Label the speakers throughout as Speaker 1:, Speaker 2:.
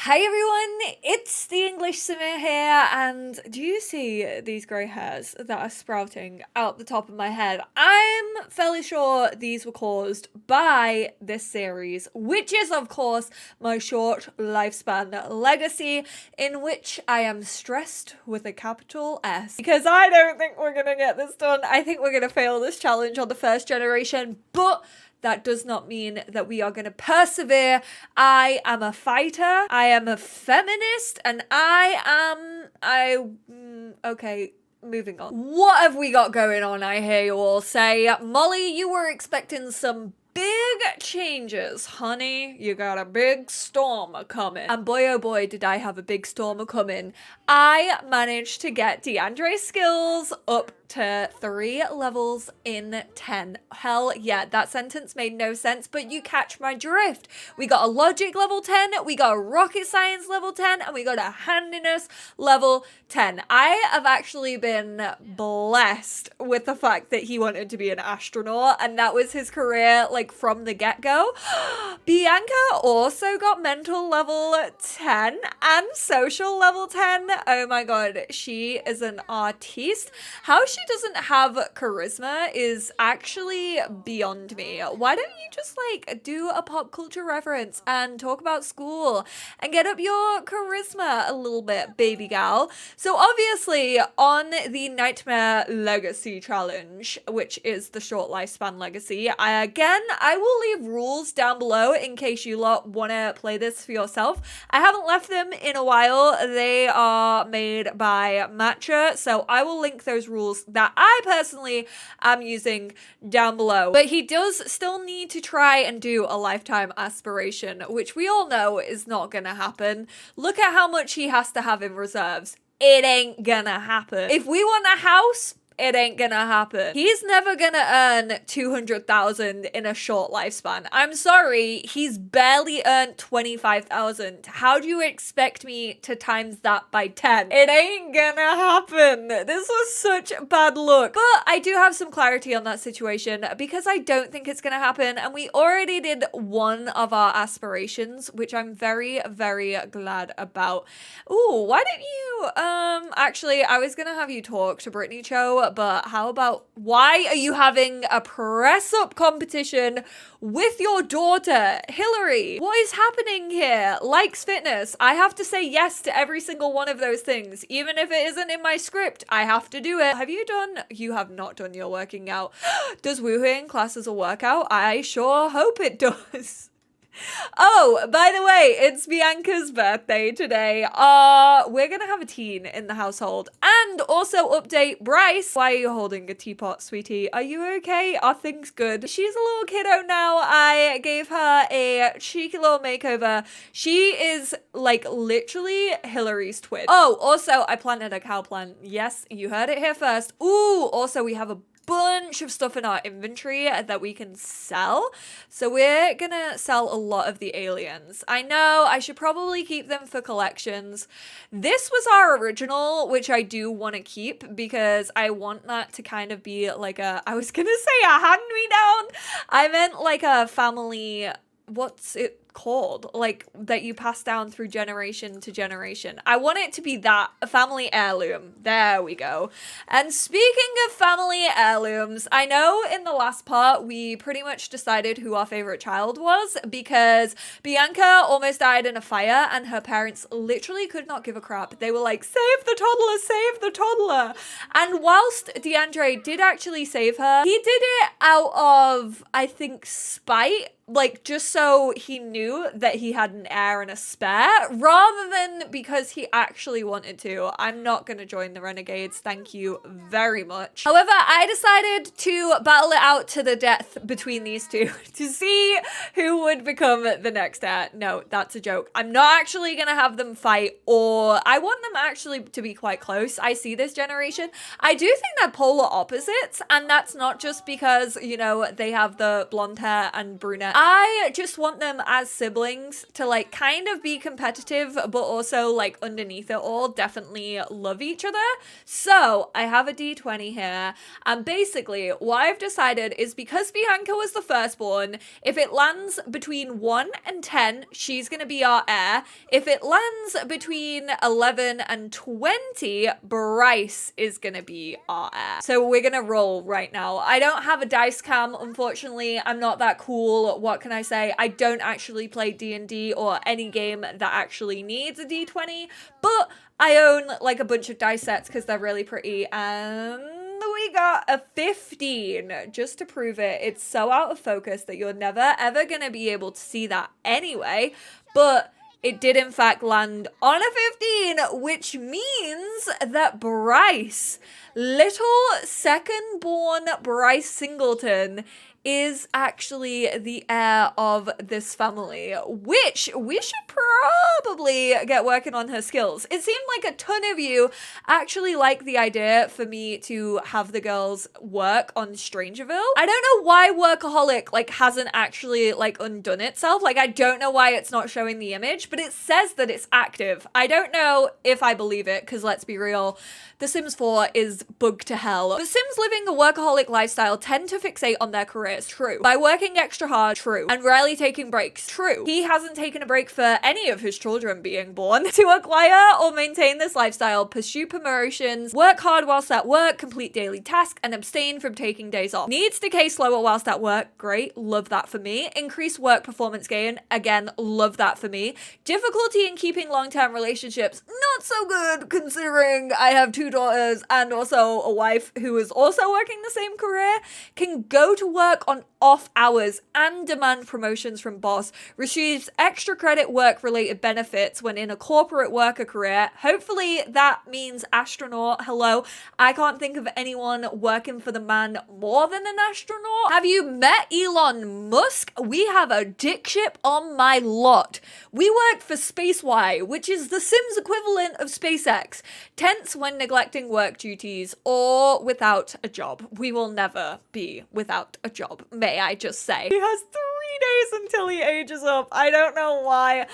Speaker 1: Hi everyone, it's the EnglishSimmer here, and do you see these grey hairs that are sprouting out the top of my head? I'm fairly sure these were caused by this series, which is of course my short lifespan legacy, in which I am stressed with a capital S, because I don't think we're gonna get this done. I think we're gonna fail this challenge on the first generation, but that does not mean that we are going to persevere. I am a fighter. I am a feminist. And okay, moving on. What have we got going on, I hear you all say? Molly, you were expecting some big changes, honey. You got a big storm a-coming. And boy, oh boy, did I have a big storm a-coming. I managed to get DeAndre's skills up to 3 levels in 10. Hell yeah, that sentence made no sense, but you catch my drift. We got a logic level 10, we got a rocket science level 10, and we got a handiness level 10. I have actually been blessed with the fact that he wanted to be an astronaut, and that was his career, like, from the get-go. Bianca also got mental level 10 and social level 10. Oh my god, she is an artiste. How she doesn't have charisma is actually beyond me. Why don't you just like do a pop culture reference and talk about school and get up your charisma a little bit, baby gal? So obviously on the Nightmare Legacy Challenge, which is the short lifespan legacy, I will leave rules down below in case you lot want to play this for yourself. I haven't left them in a while. They are made by Matcha, so I will link those rules that I personally am using down below. But he does still need to try and do a lifetime aspiration, which we all know is not gonna happen. Look at how much he has to have in reserves. It ain't gonna happen. If we want a house, it ain't gonna happen. He's never gonna earn 200,000 in a short lifespan. I'm sorry, he's barely earned 25,000. How do you expect me to times that by 10? It ain't gonna happen. This was such bad luck. But I do have some clarity on that situation because I don't think it's gonna happen, and we already did one of our aspirations, which I'm very, very glad about. Ooh, why don't you, actually, I was gonna have you talk to Brittany Cho, but how about, why are you having a press-up competition with your daughter, Hillary? What is happening here? Likes fitness. I have to say yes to every single one of those things. Even if it isn't in my script, I have to do it. Have you done? You have not done your working out. Does woohooing class as a workout? I sure hope it does. Oh, by the way, it's Bianca's birthday today. We're gonna have a teen in the household. And also update Bryce. Why are you holding a teapot, sweetie? Are you okay? Are things good? She's a little kiddo now. I gave her a cheeky little makeover. She is like literally Hillary's twin. Oh, also I planted a cow plant. Yes, you heard it here first. Ooh, also we have a bunch of stuff in our inventory that we can sell. So we're gonna sell a lot of the aliens. I know I should probably keep them for collections. This was our original, which I do want to keep because I want that to kind of be like I was gonna say a hand-me-down. I meant like a family, what's it called, like that you pass down through generation to generation. I want it to be that, a family heirloom. There we go. And speaking of family heirlooms, I know in the last part we pretty much decided who our favorite child was because Bianca almost died in a fire and her parents literally could not give a crap. They were like, save the toddler, save the toddler. And whilst DeAndre did actually save her, he did it out of, I think, spite, like just so he knew that he had an heir and a spare, rather than because he actually wanted to. I'm not gonna join the Renegades, thank you very much. However, I decided to battle it out to the death between these two to see who would become the next heir. No, that's a joke. I'm not actually gonna have them fight, or I want them actually to be quite close. I see this generation. I do think they're polar opposites, and that's not just because, you know, they have the blonde hair and brunette I just want them as siblings to like kind of be competitive, but also like underneath it all definitely love each other. So I have a D20 here, and basically what I've decided is because Bianca was the firstborn, if it lands between 1 and 10, she's gonna be our heir. If it lands between 11 and 20, Bryce is gonna be our heir. So we're gonna roll right now. I don't have a dice cam, unfortunately. I'm not that cool. What can I say? I don't actually play D&D or any game that actually needs a D20, but I own like a bunch of dice sets because they're really pretty, and we got a 15 just to prove it. It's so out of focus that you're never ever gonna be able to see that anyway, but it did in fact land on a 15, which means that Bryce, little second-born Bryce Singleton, is actually the heir of this family, which we should probably get working on her skills. It seemed like a ton of you actually like the idea for me to have the girls work on Strangerville. I don't know why Workaholic like hasn't actually like undone itself. Like I don't know why it's not showing the image, but it says that it's active. I don't know if I believe it, because let's be real, The Sims 4 is bugged to hell. But Sims living a workaholic lifestyle tend to fixate on their careers, true. By working extra hard, true. And rarely taking breaks, true. He hasn't taken a break for any of his children being born. To acquire or maintain this lifestyle, pursue promotions, work hard whilst at work, complete daily tasks, and abstain from taking days off. Needs decay slower whilst at work, great, love that for me. Increase work performance gain, again, love that for me. Difficulty in keeping long-term relationships, not so good considering I have 2 daughters and also a wife who is also working the same career. Can go to work on off hours and demand promotions from boss. Receives extra credit work-related benefits when in a corporate worker career. Hopefully that means astronaut. Hello. I can't think of anyone working for the man more than an astronaut. Have you met Elon Musk? We have a dick ship on my lot. We work for SpaceY, which is the Sims equivalent of SpaceX. Tense when neglecting work duties or without a job. We will never be without a job, may I just say. He has 3 days until he ages up. I don't know why.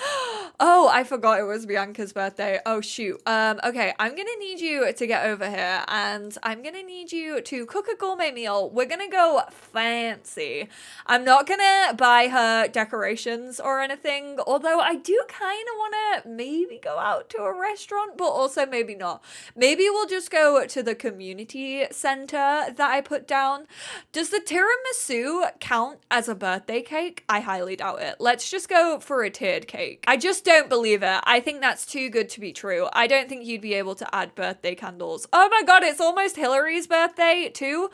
Speaker 1: Oh, I forgot it was Bianca's birthday. Oh, shoot. Okay, I'm gonna need you to get over here, and I'm gonna need you to cook a gourmet meal. We're gonna go fancy. I'm not gonna buy her decorations or anything, although I do kind of want to maybe go out to a restaurant, but also maybe not. Maybe we'll just go to the community center that I put down. Does the tiramisu count as a birthday cake? I highly doubt it. Let's just go for a tiered cake. I just don't believe it. I think that's too good to be true. I don't think you'd be able to add birthday candles. Oh my god, it's almost Hillary's birthday too.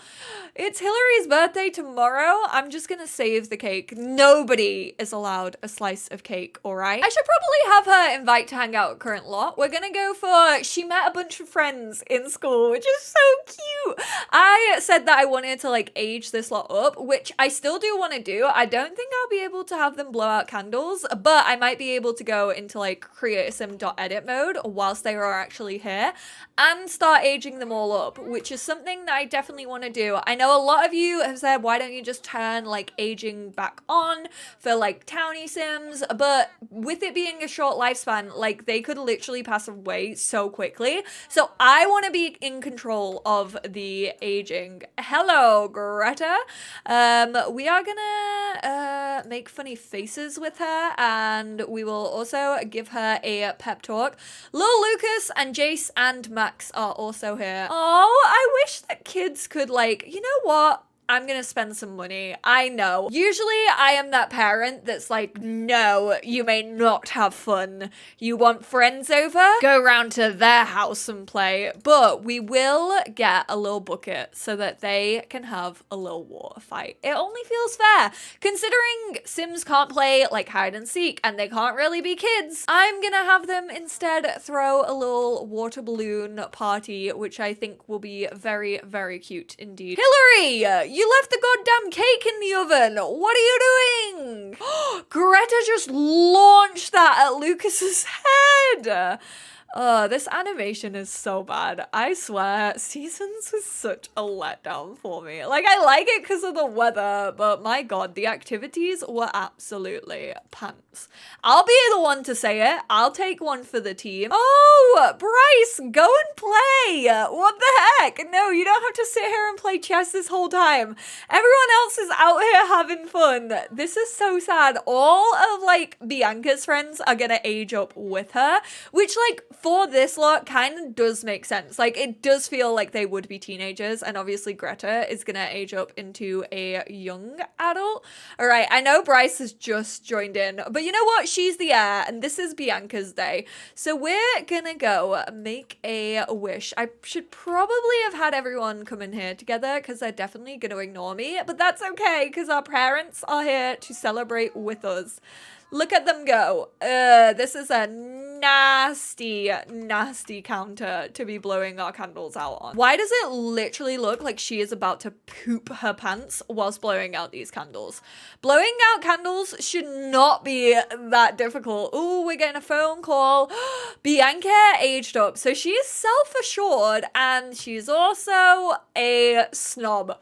Speaker 1: It's Hillary's birthday tomorrow. I'm just gonna save the cake. Nobody is allowed a slice of cake, alright? I should probably have her invite to hang out at current lot. We're gonna go for she met a bunch of friends in school, which is so cute. I said that I wanted to like age this lot up, which I still do want to do. I don't think I'll be able to have them blow out candles, but I might be able to go into like createsim.edit mode whilst they are actually here and start aging them all up, which is something that I definitely want to do. I know a lot of you have said, why don't you just turn like aging back on for like townie sims, but with it being a short lifespan, like they could literally pass away so quickly. So I want to be in control of the aging. Hello, Greta. We are gonna make funny faces with her, and we will also give her a pep talk. Lil Lucas and Jace and Max are also here. Oh, I wish that kids could like, you know what? I'm gonna spend some money. I know. Usually I am that parent that's like, no, you may not have fun. You want friends over? Go round to their house and play. But we will get a little bucket so that they can have a little water fight. It only feels fair. Considering Sims can't play like hide and seek and they can't really be kids, I'm gonna have them instead throw a little water balloon party, which I think will be very, very cute indeed. Hillary! You left the goddamn cake in the oven. What are you doing? Greta just launched that at Lucas's head. Oh, this animation is so bad. I swear, Seasons was such a letdown for me. Like, I like it because of the weather, but my god, the activities were absolutely pants. I'll be the one to say it. I'll take one for the team. Oh, Bryce, go and play. What the heck? No, you don't have to sit here and play chess this whole time. Everyone else is out here having fun. This is so sad. All of, like, Bianca's friends are gonna age up with her, which, like, for this lot kind of does make sense. Like, it does feel like they would be teenagers, and obviously Greta is gonna age up into a young adult. All right, I know Bryce has just joined in, but you know what? She's the heir, and this is Bianca's day. So we're gonna go make a wish. I should probably have had everyone come in here together because they're definitely gonna ignore me, but that's okay because our parents are here to celebrate with us. Look at them go. This is a nasty, nasty counter to be blowing our candles out on. Why does it literally look like she is about to poop her pants whilst blowing out these candles? Blowing out candles should not be that difficult. Ooh, we're getting a phone call. Bianca aged up. So she is self-assured and she's also a snob.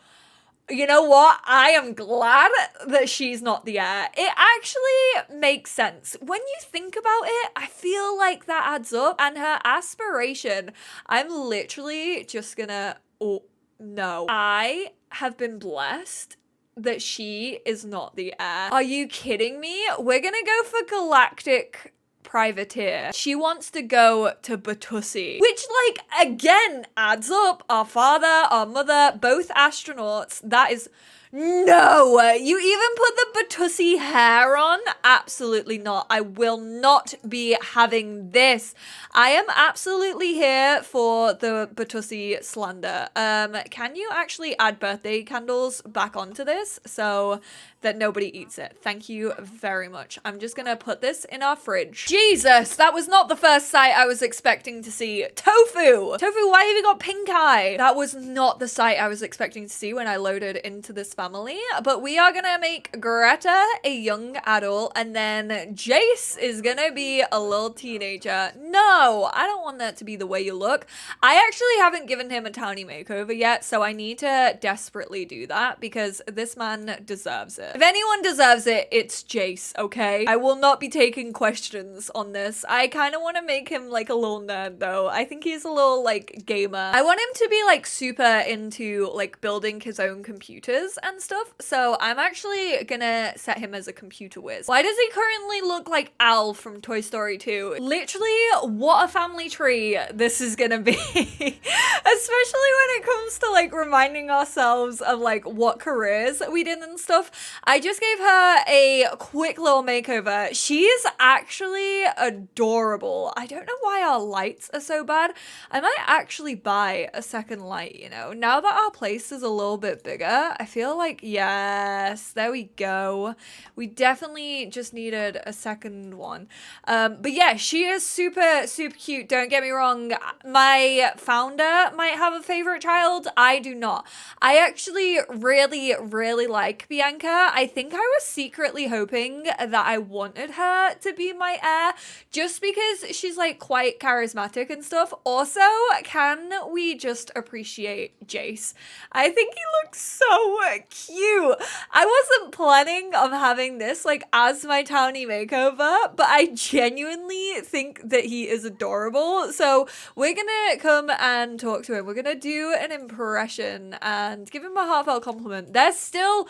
Speaker 1: You know what? I am glad that she's not the heir. It actually makes sense. When you think about it, I feel like that adds up. And her aspiration, I'm literally just gonna, oh, no. I have been blessed that she is not the heir. Are you kidding me? We're gonna go for Galactic Privateer. She wants to go to Batussi, which, like, again adds up. Our father, our mother, both astronauts. That is no. You even put the Batussi hair on? Absolutely not. I will not be having this. I am absolutely here for the Batussi slander. Can you actually add birthday candles back onto this so that nobody eats it? Thank you very much. I'm just gonna put this in our fridge. Jesus, that was not the first sight I was expecting to see. Tofu! Tofu, why have you got pink eye? That was not the sight I was expecting to see when I loaded into this family. But we are gonna make Greta a young adult, and then Jace is gonna be a little teenager. No, I don't want that to be the way you look. I actually haven't given him a townie makeover yet, so I need to desperately do that because this man deserves it. If anyone deserves it, it's Jace, okay? I will not be taking questions on this. I kind of want to make him like a little nerd though. I think he's a little like gamer. I want him to be like super into like building his own computers and stuff. So I'm actually gonna set him as a computer whiz. Why does he currently look like Al from Toy Story 2? Literally, what a family tree this is gonna be. Especially when it comes to like reminding ourselves of like what careers we did and stuff. I just gave her a quick little makeover. She's actually adorable. I don't know why our lights are so bad. I might actually buy a second light, you know. Now that our place is a little bit bigger, I feel like, yes, there we go. We definitely just needed a second one. But yeah, she is super, super cute. Don't get me wrong. My founder might have a favorite child. I do not. I actually really, really like Bianca. I think I was secretly hoping that I wanted her to be my heir just because she's like quite charismatic and stuff. Also, can we just appreciate Jace? I think he looks so cute. I wasn't planning on having this like as my townie makeover, but I genuinely think that he is adorable. So we're gonna come and talk to him. We're gonna do an impression and give him a heartfelt compliment. There's still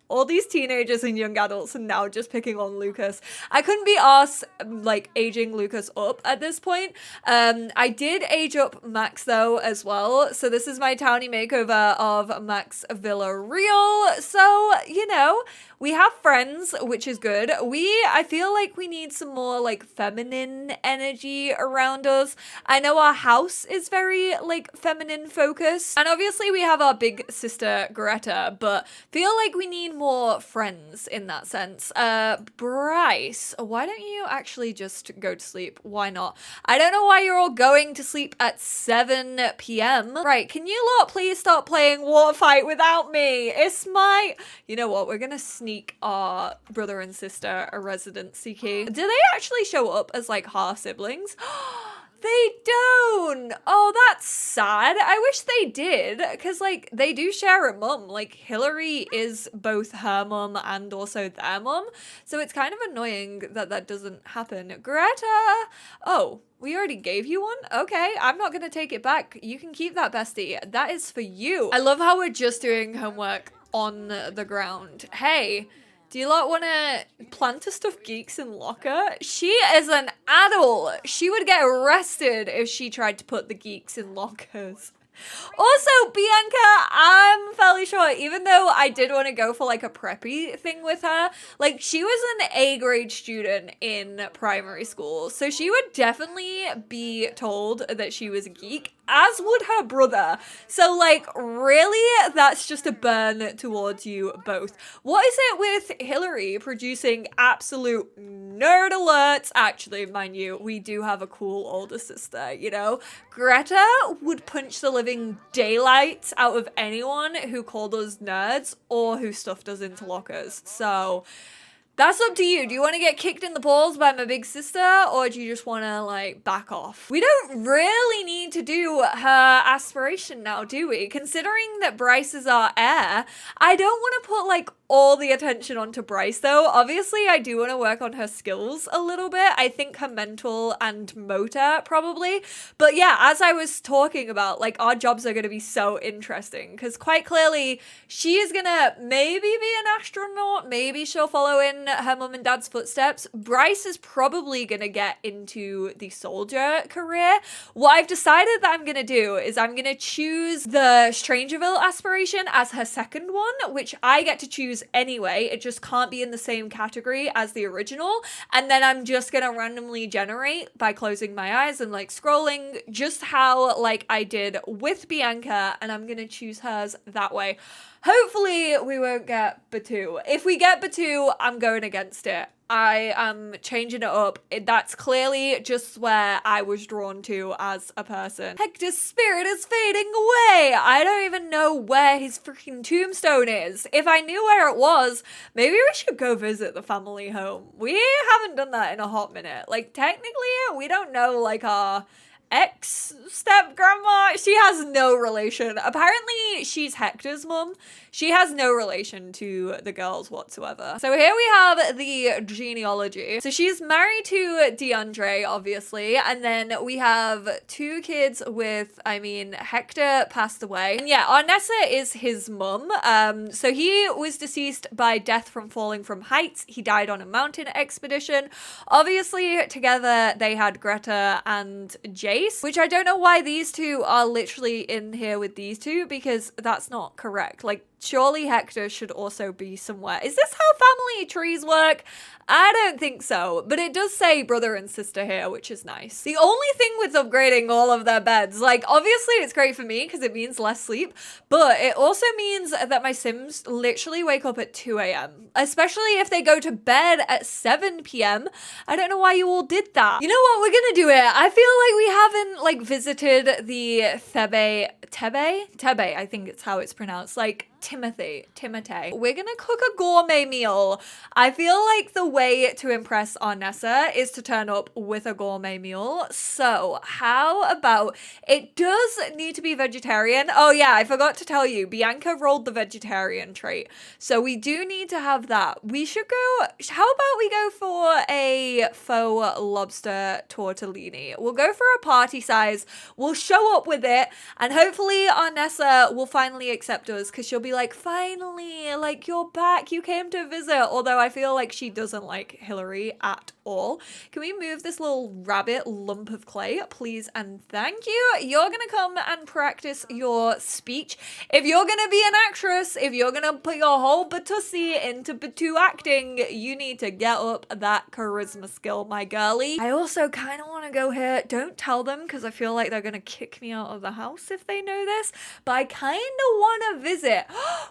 Speaker 1: all these teenagers and young adults are now just picking on Lucas. I couldn't be asked like aging Lucas up at this point. I did age up Max though as well. So this is my townie makeover of Max Villarreal. So, you know, we have friends, which is good. I feel like we need some more like feminine energy around us. I know our house is very like feminine focused. And obviously we have our big sister Greta, but feel like we need more friends in that sense. Bryce, why don't you actually just go to sleep? Why not? I don't know why you're all going to sleep at 7 p.m. Right, can you lot please stop playing Water Fight without me? It's my... You know what? We're gonna sneak our brother and sister a residency key. Do they actually show up as like half siblings? They don't. Oh, that's sad. I wish they did, because, like, they do share a mum. Like, Hillary is both her mum and also their mum. So it's kind of annoying that that doesn't happen. Greta! Oh, we already gave you one? Okay, I'm not gonna take it back. You can keep that, bestie. That is for you. I love how we're just doing homework on the ground. Hey, do you lot want to plant a stuffed geeks in locker? She is an adult. She would get arrested if she tried to put the geeks in lockers. Also, Bianca, I'm fairly sure, even though I did want to go for like a preppy thing with her, like she was an A grade student in primary school. So she would definitely be told that she was a geek, as would her brother. So like, really, that's just a burn towards you both. What is it with Hillary producing absolute nerd alerts? Actually, mind you, we do have a cool older sister, you know? Greta would punch the living daylights out of anyone who called us nerds or who stuffed us into lockers. So that's up to you. Do you want to get kicked in the balls by my big sister, or do you just want to, like, back off? We don't really need to do her aspiration now, do we? Considering that Bryce is our heir, I don't want to put, like, all the attention onto Bryce, though. Obviously, I do want to work on her skills a little bit. I think her mental and motor, probably. But yeah, as I was talking about, like, our jobs are going to be so interesting, because quite clearly, she is going to maybe be an astronaut, maybe she'll follow in her mum and dad's footsteps. Bryce is probably going to get into the soldier career. What I've decided that I'm going to do is I'm going to choose the Strangerville aspiration as her second one, which I get to choose anyway. It just can't be in the same category as the original. And then I'm just going to randomly generate by closing my eyes and like scrolling, just how like I did with Bianca, and I'm going to choose hers that way. Hopefully we won't get Batu. If we get Batu, I'm going against it. I am changing it up. That's clearly just where I was drawn to as a person. Hector's spirit is fading away. I don't even know where his freaking tombstone is. If I knew where it was, maybe we should go visit the family home. We haven't done that in a hot minute. Like, technically, we don't know, like, our ex-step grandma. She has no relation. Apparently she's Hector's mum. She has no relation to the girls whatsoever. So here we have the genealogy. So she's married to DeAndre, obviously, and then we have 2 kids with, I mean, Hector passed away. And yeah, Arnessa is his mum. So he was deceased by death from falling from heights. He died on a mountain expedition. Obviously, together they had Greta and Jace, which I don't know why these two are literally in here with these two, because that's not correct. Like, surely Hector should also be somewhere. Is this how family trees work? I don't think so, but it does say brother and sister here, which is nice. The only thing with upgrading all of their beds, like, obviously it's great for me because it means less sleep, but it also means that my Sims literally wake up at 2 a.m., especially if they go to bed at 7 p.m. I don't know why you all did that. You know what? We're gonna do it. I feel like we haven't, like, visited the Tebe, I think it's how it's pronounced, like, Timothy. We're gonna cook a gourmet meal. I feel like the way to impress Arnessa is to turn up with a gourmet meal. So how about, it does need to be vegetarian. Oh yeah, I forgot to tell you, Bianca rolled the vegetarian trait. So we do need to have that. We should go, how about we go for a faux lobster tortellini? We'll go for a party size. We'll show up with it, and hopefully Arnessa will finally accept us, because she'll be like, finally, like, you're back, you came to visit. Although I feel like she doesn't like Hillary at all. Can we move this little rabbit lump of clay, please and thank you? You're gonna come and practice your speech. If you're gonna be an actress, if you're gonna put your whole batussi into batu acting, you need to get up that charisma skill, my girly. I also kind of want to go here. Don't tell them, because I feel like they're gonna kick me out of the house if they know this, but I kind of want to visit.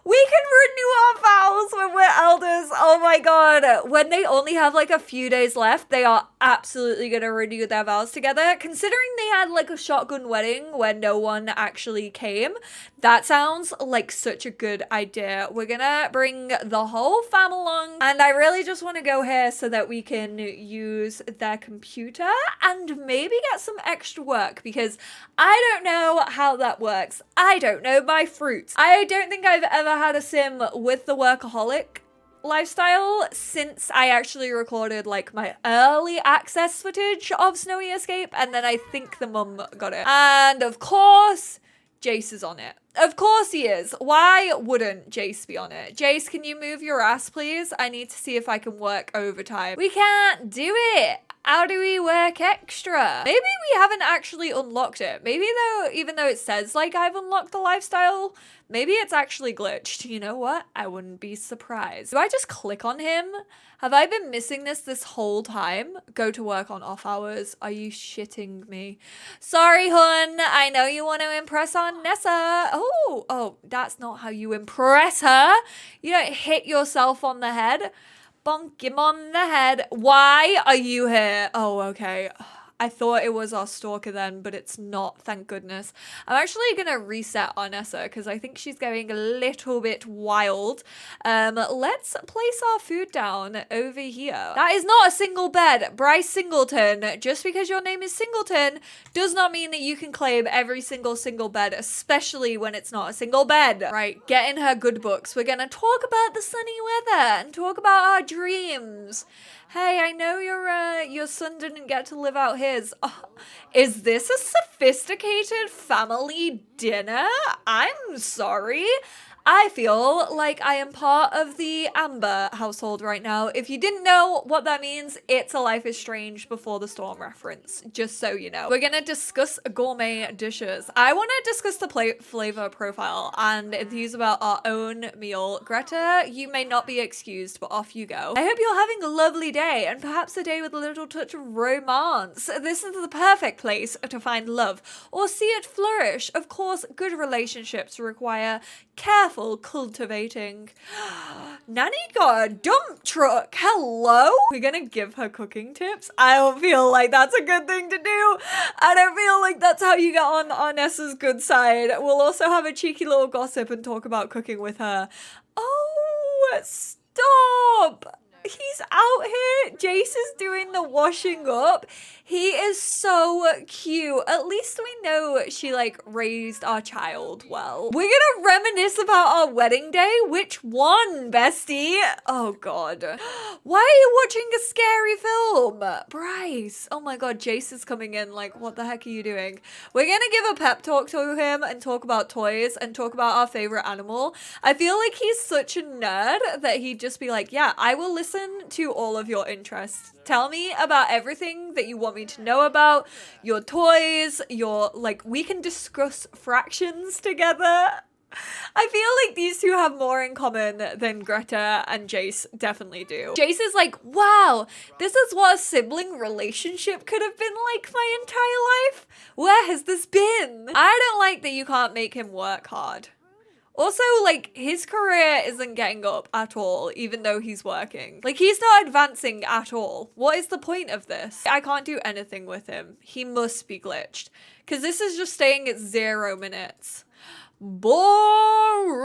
Speaker 1: We can renew our vows when we're elders. Oh my god. When they only have like a few days left left. They are absolutely gonna renew their vows together. Considering they had like a shotgun wedding where no one actually came, that sounds like such a good idea. We're gonna bring the whole fam along, and I really just want to go here so that we can use their computer and maybe get some extra work, because I don't know how that works. I don't know my fruits. I don't think I've ever had a sim with the workaholic lifestyle since I actually recorded like my early access footage of Snowy Escape, and then I think the mum got it. And of course, Jace is on it. Of course he is. Why wouldn't Jace be on it? Jace, can you move your ass, please? I need to see if I can work overtime. We can't do it. How do we work extra? Maybe we haven't actually unlocked it. Maybe though, even though it says like I've unlocked the lifestyle, maybe it's actually glitched. You know what? I wouldn't be surprised. Do I just click on him? Have I been missing this whole time? Go to work on off hours. Are you shitting me? Sorry, hun. I know you want to impress on Nessa. Oh, that's not how you impress her. You don't hit yourself on the head. Bonk him on the head. Why are you here? Oh, okay. I thought it was our stalker then, but it's not, thank goodness. I'm actually gonna reset our Nessa because I think she's going a little bit wild. Let's place our food down over here. That is not a single bed, Bryce Singleton. Just because your name is Singleton does not mean that you can claim every single bed, especially when it's not a single bed. Right, get in her good books. We're gonna talk about the sunny weather and talk about our dreams. Hey, I know your son didn't get to live out his. Oh, is this a sophisticated family dinner? I'm sorry. I feel like I am part of the Amber household right now. If you didn't know what that means, it's a Life is Strange Before the Storm reference, just so you know. We're gonna discuss gourmet dishes. I want to discuss the flavor profile and enthuse about our own meal. Greta, you may not be excused, but off you go. I hope you're having a lovely day, and perhaps a day with a little touch of romance. This is the perfect place to find love or see it flourish. Of course, good relationships require careful cultivating. Nanny got a dump truck. Hello? We're gonna give her cooking tips. I don't feel like that's a good thing to do. I don't feel like that's how you get on Nessa's good side. We'll also have a cheeky little gossip and talk about cooking with her. Oh, stop. He's out here. Jace is doing the washing up. He is so cute. At least we know she like raised our child well. We're gonna reminisce about our wedding day. Which one, bestie? Oh god. Why are you watching a scary film? Bryce. Oh my god, Jace is coming in. Like, what the heck are you doing? We're gonna give a pep talk to him and talk about toys and talk about our favorite animal. I feel like he's such a nerd that he'd just be like, yeah, I will listen to all of your interests. Tell me about everything that you want me to know about, your toys, we can discuss fractions together. I feel like these two have more in common than Greta and Jace definitely do. Jace is like, wow, this is what a sibling relationship could have been like my entire life. Where has this been? I don't like that you can't make him work hard. Also, like, his career isn't getting up at all, even though he's working. Like, he's not advancing at all. What is the point of this? I can't do anything with him. He must be glitched. Because this is just staying at 0 minutes. Boring.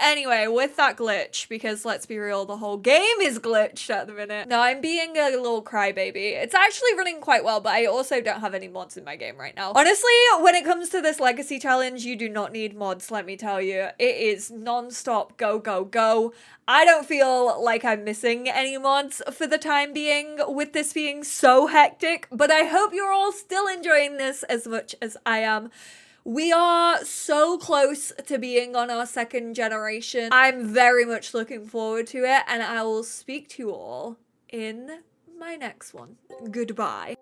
Speaker 1: Anyway, with that glitch, because let's be real, the whole game is glitched at the minute. No, I'm being a little crybaby. It's actually running quite well, but I also don't have any mods in my game right now. Honestly, when it comes to this legacy challenge, you do not need mods, let me tell you. It is non-stop go, go, go. I don't feel like I'm missing any mods for the time being with this being so hectic, but I hope you're all still enjoying this as much as I am. We are so close to being on our 2nd generation. I'm very much looking forward to it, and I will speak to you all in my next one. Goodbye.